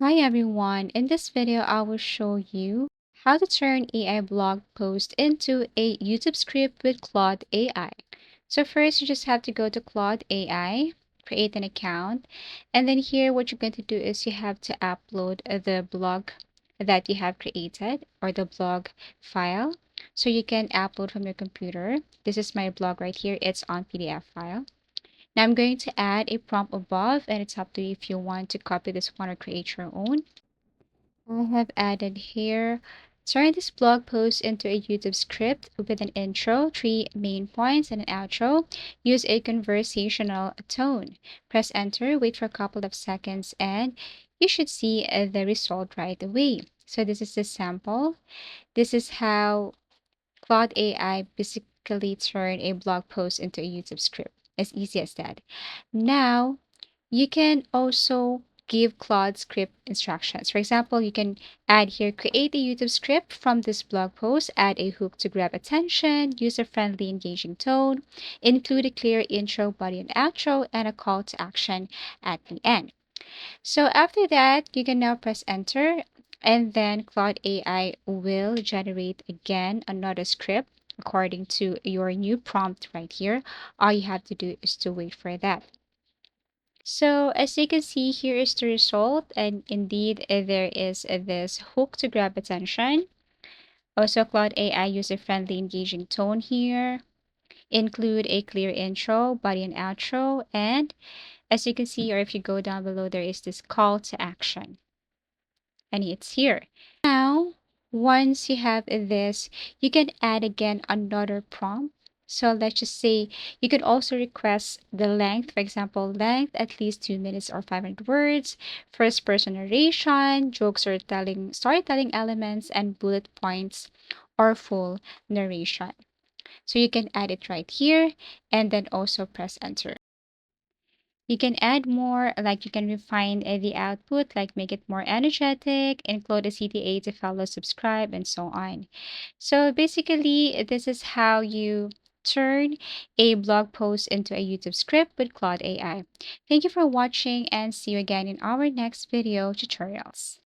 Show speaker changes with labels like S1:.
S1: Hi everyone, in this video I will show you how to turn AI blog post into a YouTube script with Claude AI. So first you just have to go to Claude AI, create an account, and then here what you're going to do is you have to upload the blog that you have created or the blog file. So you can upload from your computer. This is my blog right here, it's on PDF file. Now I'm going to add a prompt above and it's up to you if you want to copy this one or create your own. I have added here, turn this blog post into a YouTube script with an intro, three main points, and an outro. Use a conversational tone. Press enter, wait for a couple of seconds, and you should see the result right away. So this is the sample. This is how Claude AI basically turned a blog post into a YouTube script. As easy as that. Now, you can also give Claude script instructions. For example, you can add here, create a YouTube script from this blog post, add a hook to grab attention, user-friendly, engaging tone, include a clear intro, body, and outro, and a call to action at the end. So after that, you can now press enter and then Claude AI will generate again another script according to your new prompt right here. All you have to do is to wait for that. So as you can see, here is the result. And indeed, there is this hook to grab attention. Also, Claude AI user-friendly engaging tone here. Include a clear intro, body and outro. And as you can see, or if you go down below, there is this call to action. And it's here. Now, once you have this, you can add again another prompt. So let's just say you could also request the length, for example, length at least 2 minutes or 500 words, first person narration, jokes or storytelling elements, and bullet points or full narration. So you can add it right here and then also press enter. You can add more, like you can refine the output, like make it more energetic, include a CTA to follow, subscribe, and so on. So basically, this is how you turn a blog post into a YouTube script with Claude AI. Thank you for watching and see you again in our next video tutorials.